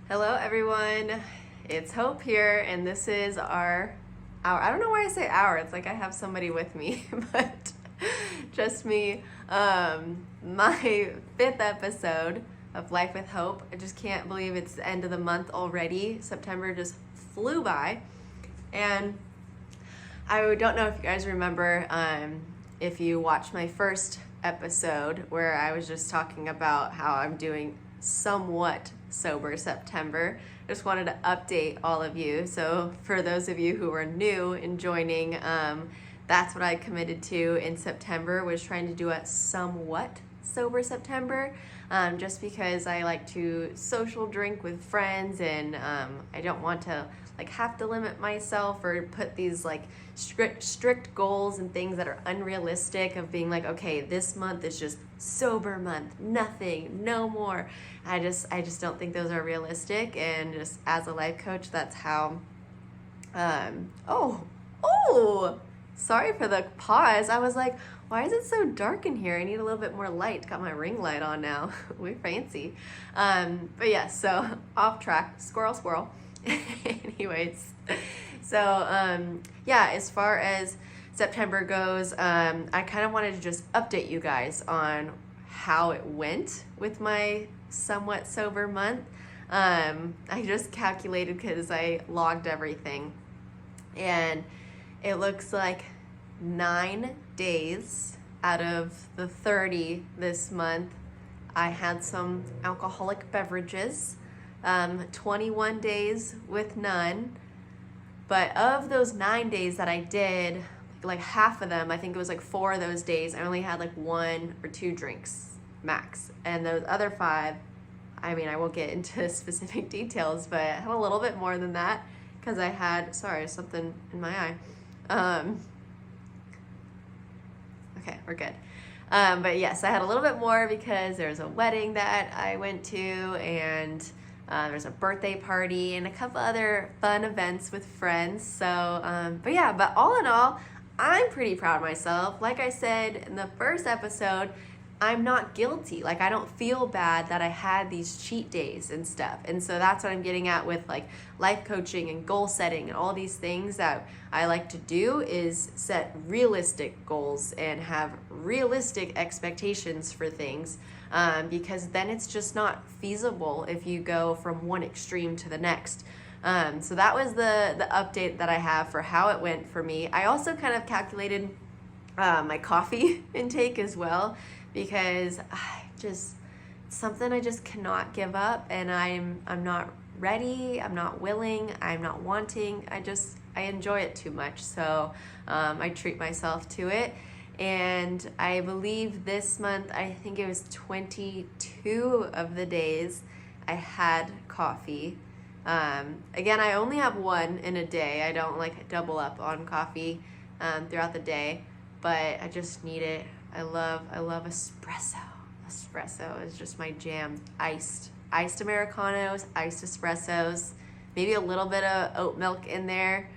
Hello everyone, it's Hope here, and this is our hour. I don't know why I say hour, it's like I have somebody with me, but just me. My fifth episode of Life with Hope. I just can't believe it's the end of the month already. September just flew by, and I don't know if you guys remember, if you watched my first episode where I was just talking about how I'm doing somewhat sober September. I just wanted to update all of you. So for those of you who are new and joining, that's what I committed to in September, was trying to do a somewhat sober September, just because I like to social drink with friends, and I don't want to have to limit myself or put these strict goals and things that are unrealistic, of being okay, this month is just sober month, nothing, no more. I just don't think those are realistic, and just as a life coach, that's how sorry for the pause. I was like, why is it so dark in here? I need a little bit more light. Got my ring light on now. We're fancy. But yeah, so off track, squirrel. Anyways, so yeah, as far as September goes, I kind of wanted to just update you guys on how it went with my somewhat sober month. I just calculated because I logged everything, and it looks like 9 days out of the 30 this month I had some alcoholic beverages, 21 days with none. But of those 9 days that I did, half of them, I think it was 4 of those days, I only had 1 or 2 drinks max. And those other 5, I won't get into specific details, but I had a little bit more than that because I had, sorry, something in my eye. Okay, we're good. But yes, I had a little bit more because there's a wedding that I went to, and there's a birthday party and a couple other fun events with friends. So, but all in all, I'm pretty proud of myself. Like I said in the first episode, I'm not guilty. I don't feel bad that I had these cheat days and stuff. And so that's what I'm getting at with life coaching and goal setting and all these things that I like to do, is set realistic goals and have realistic expectations for things, because then it's just not feasible if you go from one extreme to the next. So that was the update that I have for how it went for me. I also kind of calculated my coffee intake as well, because it's something I just cannot give up, and I'm not ready, I'm not willing, I'm not wanting. I enjoy it too much, so I treat myself to it. And I believe this month, I think it was 22 of the days I had coffee. Again, I only have 1 in a day. I don't double up on coffee throughout the day, but I just need it. I love espresso. Espresso is just my jam. Iced Americanos, iced espressos, maybe a little bit of oat milk in there.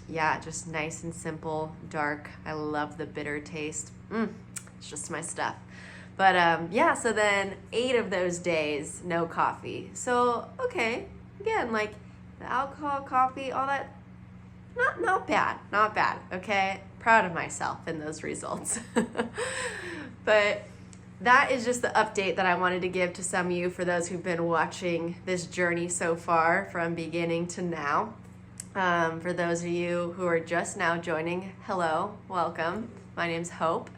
Yeah, just nice and simple, dark. I love the bitter taste. It's just my stuff. But yeah, so then 8 of those days, no coffee. So, okay, again, the alcohol, coffee, all that, not bad, okay? Proud of myself in those results. But that is just the update that I wanted to give to some of you, for those who've been watching this journey so far from beginning to now. For those of you who are just now joining, hello, welcome. My name's Hope.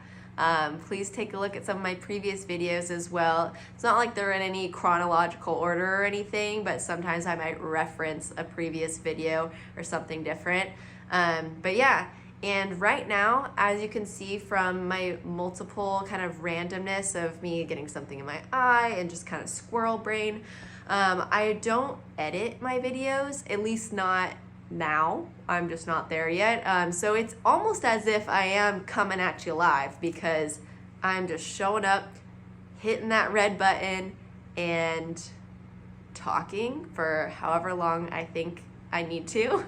Please take a look at some of my previous videos as well. It's not like they're in any chronological order or anything, but sometimes I might reference a previous video or something different. But yeah, and right now, as you can see from my multiple kind of randomness of me getting something in my eye and just kind of squirrel brain, I don't edit my videos, at least not now. I'm just not there yet. So it's almost as if I am coming at you live, because I'm just showing up, hitting that red button, and talking for however long I think I need to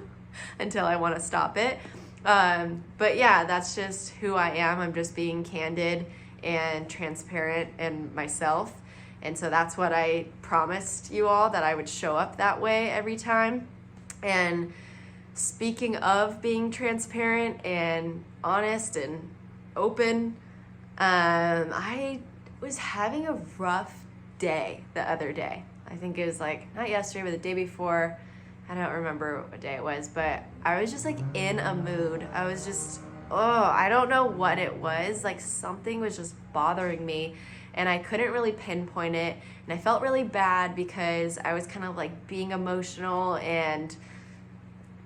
until I want to stop it. But yeah, that's just who I am. I'm just being candid and transparent and myself. And so that's what I promised you all, that I would show up that way every time. And speaking of being transparent and honest and open, I was having a rough day the other day. I think it was like, not yesterday, but the day before. I don't remember what day it was, but I was just like in a mood. I was just, I don't know what it was. Like something was just bothering me and I couldn't really pinpoint it. And I felt really bad because I was kind of like being emotional and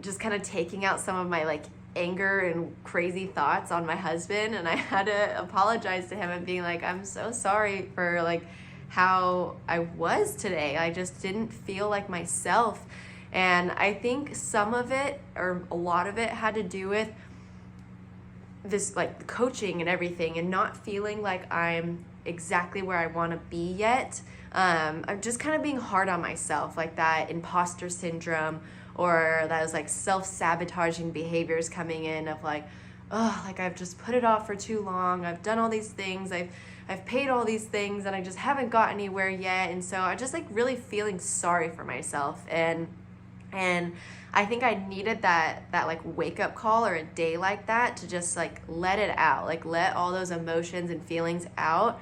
just kind of taking out some of my like anger and crazy thoughts on my husband. And I had to apologize to him and being like, I'm so sorry for like how I was today. I just didn't feel like myself. And I think some of it, or a lot of it, had to do with this like coaching and everything and not feeling like I'm exactly where I want to be yet. I'm just kind of being hard on myself, like that imposter syndrome, or those like self-sabotaging behaviors coming in of like, like I've just put it off for too long. I've done all these things. I've paid all these things and I just haven't got anywhere yet. And so I just like really feeling sorry for myself. And I think I needed that like wake up call or a day like that to just like let it out, like let all those emotions and feelings out.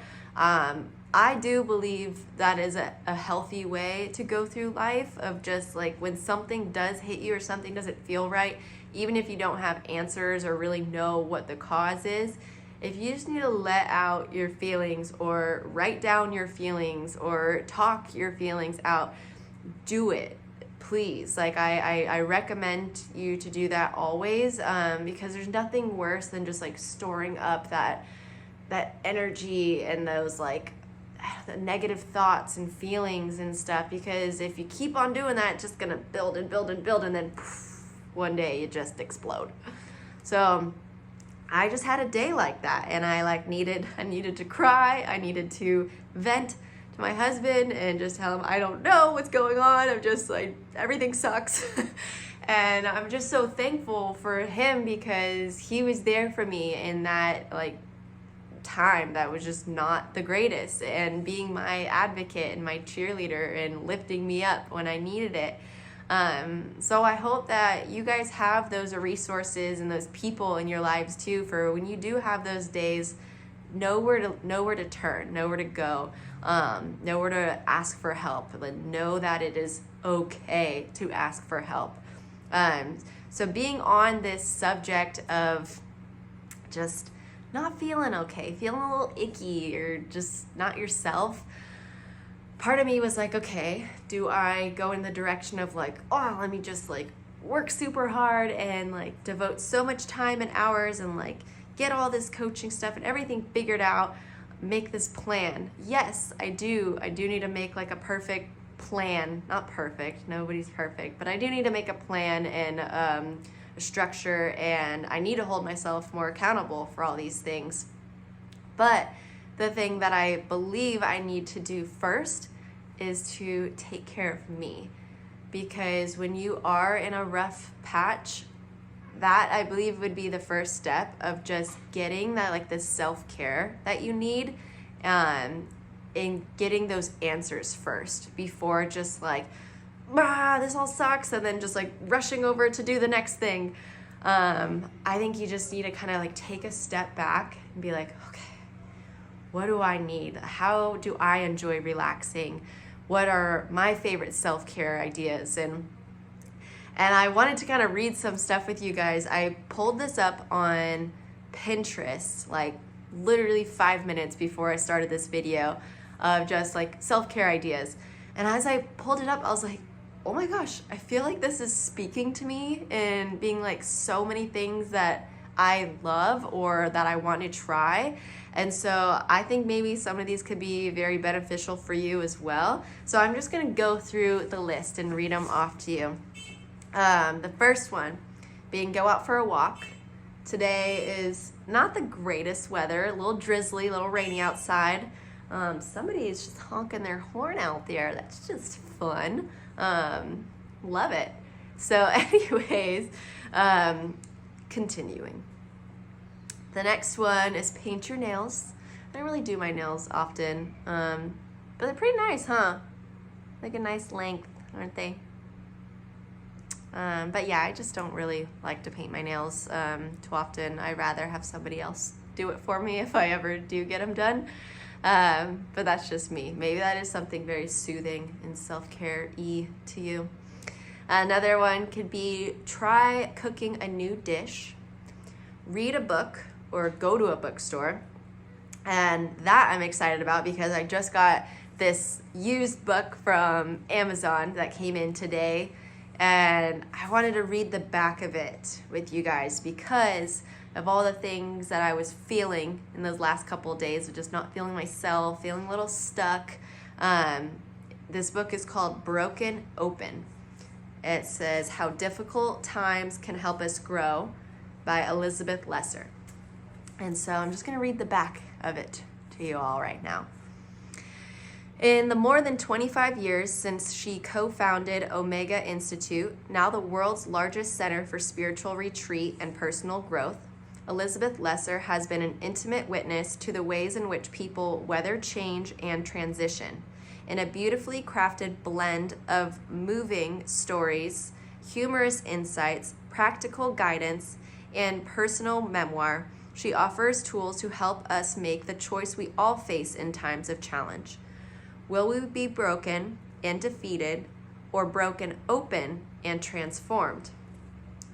I do believe that is a healthy way to go through life, of just like when something does hit you or something doesn't feel right, even if you don't have answers or really know what the cause is, if you just need to let out your feelings or write down your feelings or talk your feelings out, do it. Please, like I recommend you to do that always, because there's nothing worse than just like storing up that energy and those like the negative thoughts and feelings and stuff, because if you keep on doing that, it's just gonna build and build and build, and then one day you just explode. So I just had a day like that, and I needed to cry. I needed to vent to my husband and just tell him I don't know what's going on. I'm just like, everything sucks. And I'm just so thankful for him, because he was there for me in that like time that was just not the greatest, and being my advocate and my cheerleader and lifting me up when I needed it. So I hope that you guys have those resources and those people in your lives too, for when you do have those days, know where to turn, know where to go, know where to ask for help, but know that it is okay to ask for help. So being on this subject of just not feeling okay, feeling a little icky or just not yourself, part of me was like, okay, do I go in the direction of like, let me just like work super hard and like devote so much time and hours and like get all this coaching stuff and everything figured out, make this plan? Yes, I do need to make like a perfect plan. Not perfect, nobody's perfect, but I do need to make a plan and a structure, and I need to hold myself more accountable for all these things. But the thing that I believe I need to do first is to take care of me, because when you are in a rough patch, that I believe would be the first step of just getting that like this self-care that you need, and getting those answers first before just like, this all sucks, and then just like rushing over to do the next thing. I think you just need to kind of like take a step back and be like, okay, what do I need? How do I enjoy relaxing? What are my favorite self-care ideas? And I wanted to kind of read some stuff with you guys. I pulled this up on Pinterest, like literally 5 minutes before I started this video, of just like self-care ideas. And as I pulled it up, I was like, oh my gosh, I feel like this is speaking to me and being like so many things that I love or that I want to try. And so I think maybe some of these could be very beneficial for you as well. So I'm just gonna go through the list and read them off to you. The first one being go out for a walk. Today is not the greatest weather, a little drizzly, a little rainy outside. Somebody is just honking their horn out there. That's just fun. Love it. So anyways, continuing. The next one is paint your nails. I don't really do my nails often, but But they're pretty nice, huh? Like a nice length, aren't they? But yeah, I just don't really like to paint my nails too often. I'd rather have somebody else do it for me if I ever do get them done. But that's just me. Maybe that is something very soothing and self-care-y to you. Another one could be try cooking a new dish, read a book, or go to a bookstore. And that I'm excited about because I just got this used book from Amazon that came in today, and I wanted to read the back of it with you guys because of all the things that I was feeling in those last couple of days of just not feeling myself, feeling a little stuck. This book is called Broken Open. It says How Difficult Times Can Help Us Grow by Elizabeth Lesser. And so I'm just going to read the back of it to you all right now. In the more than 25 years since she co-founded Omega Institute, now the world's largest center for spiritual retreat and personal growth, Elizabeth Lesser has been an intimate witness to the ways in which people weather change and transition. In a beautifully crafted blend of moving stories, humorous insights, practical guidance, and personal memoir, she offers tools to help us make the choice we all face in times of challenge. Will we be broken and defeated, or broken open and transformed?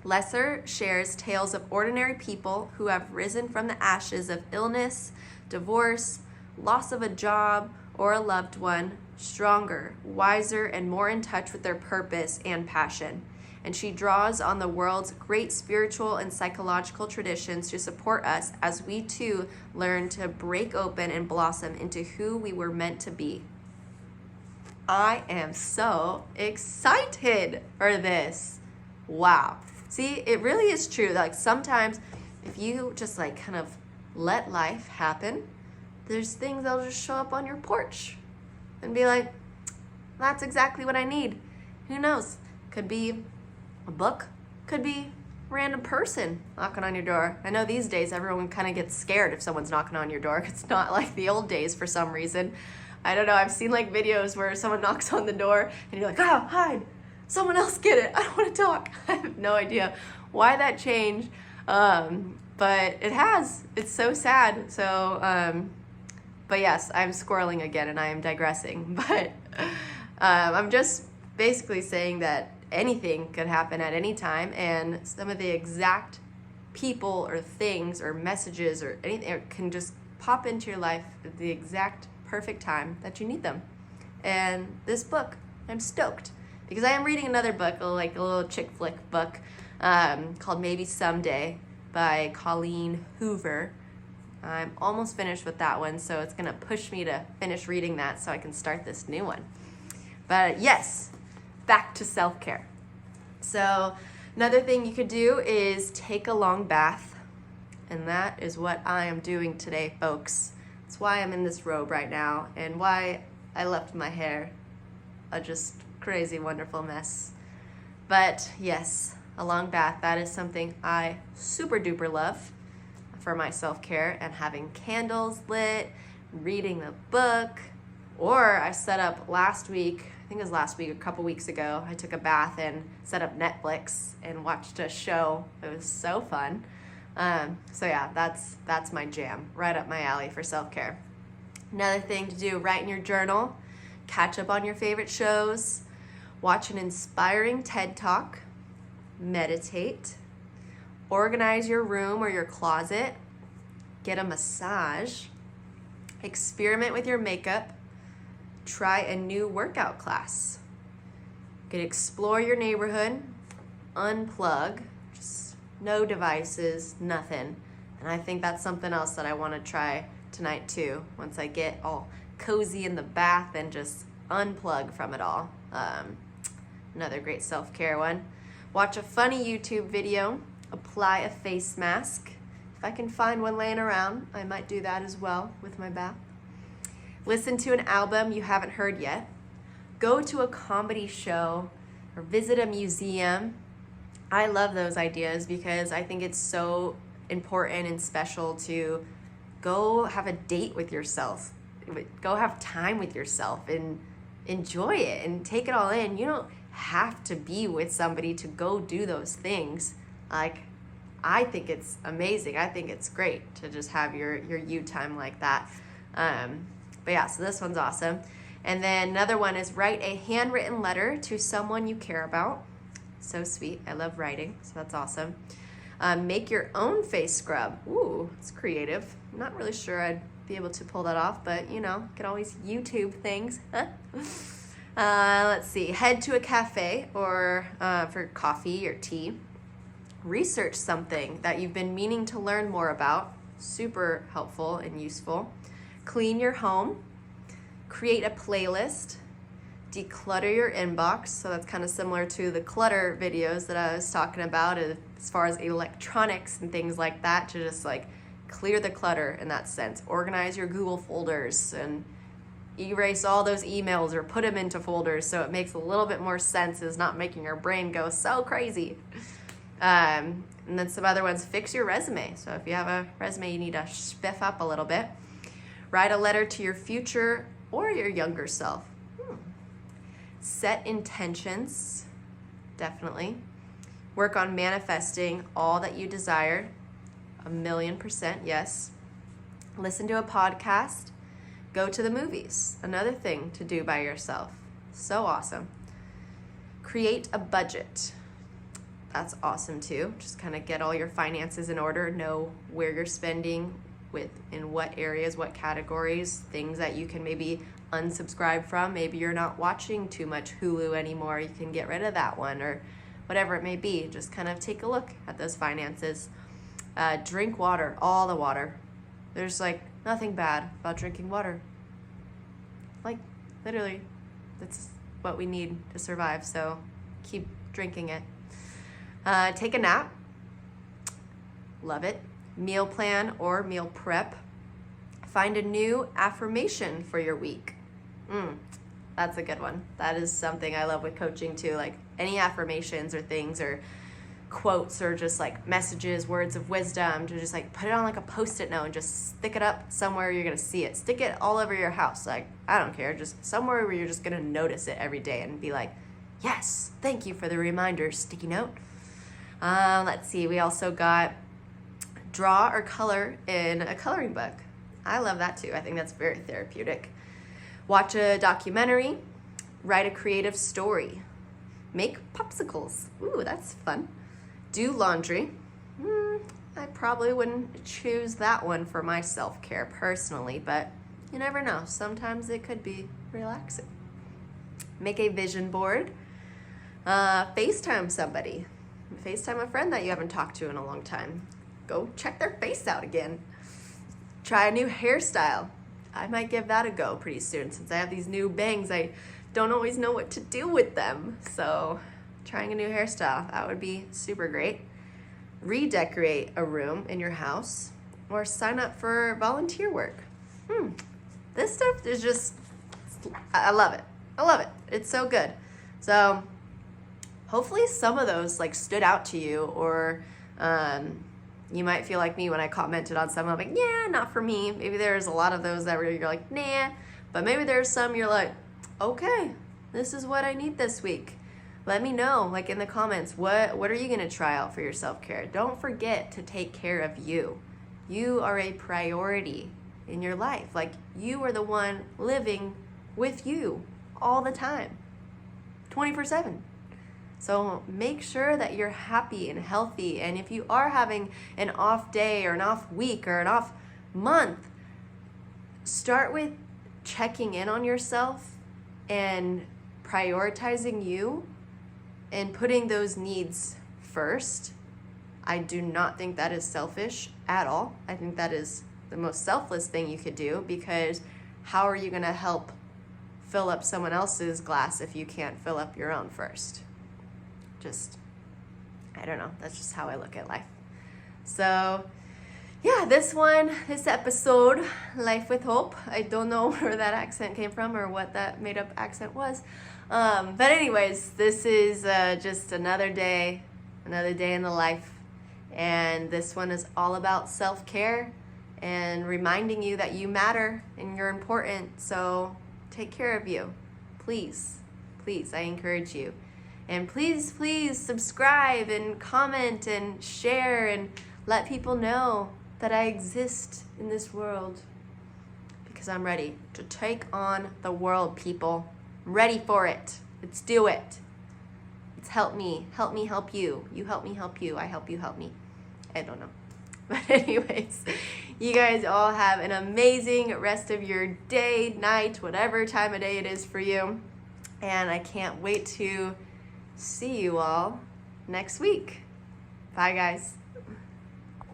Lesser shares tales of ordinary people who have risen from the ashes of illness, divorce, loss of a job or a loved one, stronger, wiser, and more in touch with their purpose and passion. And she draws on the world's great spiritual and psychological traditions to support us as we too learn to break open and blossom into who we were meant to be. I am so excited for this. Wow. See, it really is true. Like sometimes if you just like kind of let life happen, there's things that'll just show up on your porch and be like, that's exactly what I need. Who knows? Could be a book, could be a random person knocking on your door. I know these days everyone kind of gets scared if someone's knocking on your door. It's not like the old days for some reason. I don't know, I've seen like videos where someone knocks on the door and you're like, oh, hide. Someone else get it. I don't want to talk. I have no idea why that changed, but it has. It's so sad. So, but yes, I'm squirreling again and I am digressing. But I'm just basically saying that anything could happen at any time, and some of the exact people or things or messages or anything can just pop into your life at the exact perfect time that you need them. And this book, I'm stoked. Because I am reading another book, like a little chick flick book called Maybe Someday by Colleen Hoover. I'm almost finished with that one, so it's going to push me to finish reading that so I can start this new one. But yes, back to self-care. So another thing you could do is take a long bath, and that is what I am doing today, folks. That's why I'm in this robe right now and why I left my hair a just crazy, wonderful mess. But yes, a long bath, that is something I super duper love for my self-care, and having candles lit, reading the book, or I set up last week, I think it was last week, a couple weeks ago, I took a bath and set up Netflix and watched a show. It was so fun. So yeah, that's my jam, right up my alley for self-care. Another thing to do, write in your journal, catch up on your favorite shows, watch an inspiring TED Talk, meditate, organize your room or your closet, get a massage, experiment with your makeup, try a new workout class. You could explore your neighborhood, unplug, just no devices, nothing. And I think that's something else that I want to try tonight too, once I get all cozy in the bath and just unplug from it all. Another great self-care one. Watch a funny YouTube video, apply a face mask. If I can find one laying around, I might do that as well with my bath. Listen to an album you haven't heard yet. Go to a comedy show or visit a museum. I love those ideas because I think it's so important and special to go have a date with yourself. Go have time with yourself and enjoy it and take it all in. You don't have to be with somebody to go do those things. Like, I think it's amazing. I think it's great to just have your you time like that. But yeah, so this one's awesome. And then another one is write a handwritten letter to someone you care about. So sweet. I love writing, so that's awesome. Make your own face scrub. Ooh, it's creative. I'm not really sure I'd be able to pull that off, but you know, can always YouTube things. Let's see. Head to a cafe or for coffee or tea. Research something that you've been meaning to learn more about. Super helpful and useful. Clean your home. Create a playlist. Declutter your inbox. So that's kind of similar to the clutter videos that I was talking about as far as electronics and things like that, to just like clear the clutter in that sense. Organize your Google folders and erase all those emails or put them into folders so it makes a little bit more sense. It's not making your brain go so crazy. And then some other ones, fix your resume. So if you have a resume you need to spiff up a little bit. Write a letter to your future or your younger self. Set intentions, definitely. Work on manifesting all that you desire, 1,000,000%, yes. Listen to a podcast. Go to the movies, another thing to do by yourself. So awesome. Create a budget. That's awesome too. Just kind of get all your finances in order, know where you're spending, in what areas, what categories, things that you can maybe unsubscribe from. Maybe you're not watching too much Hulu anymore. You can get rid of that one, or whatever it may be. Just kind of take a look at those finances. Drink water, all the water. There's like nothing bad about drinking water. Like literally, that's what we need to survive. So keep drinking it. Take a nap. Love it. Meal plan or meal prep. Find a new affirmation for your week. That's a good one. That is something I love with coaching too. Like any affirmations or things or quotes or just like messages, words of wisdom, to just like put it on like a post-it note and just stick it up somewhere you're gonna see it. Stick it all over your house. Like, I don't care, just somewhere where you're just gonna notice it every day and be like, yes, thank you for the reminder, sticky note. Let's see, we also got draw or color in a coloring book. I love that too. I think that's very therapeutic. Watch a documentary. Write a creative story. Make popsicles. Ooh, that's fun. Do laundry. I probably wouldn't choose that one for my self-care personally, but you never know. Sometimes it could be relaxing. Make a vision board. FaceTime somebody. FaceTime a friend that you haven't talked to in a long time. Go check their face out again. Try a new hairstyle. I might give that a go pretty soon since I have these new bangs. I don't always know what to do with them. So trying a new hairstyle, that would be super great. Redecorate a room in your house or sign up for volunteer work. This stuff is just, I love it. I love it. It's so good. So hopefully some of those like stood out to you, or you might feel like me when I commented on some. I'm like, yeah, not for me. Maybe there's a lot of those that were, you're like, nah. But maybe there's some you're like, okay, this is what I need this week. Let me know, like in the comments, what are you gonna try out for your self-care? Don't forget to take care of you. You are a priority in your life. Like, you are the one living with you all the time, 24/7. So make sure that you're happy and healthy. And if you are having an off day or an off week or an off month, start with checking in on yourself and prioritizing you and putting those needs first. I do not think that is selfish at all. I think that is the most selfless thing you could do, because how are you gonna help fill up someone else's glass if you can't fill up your own first? I don't know. That's just how I look at life. So yeah, this episode, Life with Hope. I don't know where that accent came from or what that made up accent was. But anyways, this is just another day in the life. And this one is all about self-care and reminding you that you matter and you're important. So take care of you. Please, please, I encourage you. And please, please subscribe and comment and share and let people know that I exist in this world, because I'm ready to take on the world, people. I'm ready for it. Let's do it. It's help me help you. You help me help you. I help you help me. I don't know. But anyways, you guys all have an amazing rest of your day, night, whatever time of day it is for you. And I can't wait to see you all next week. Bye, guys.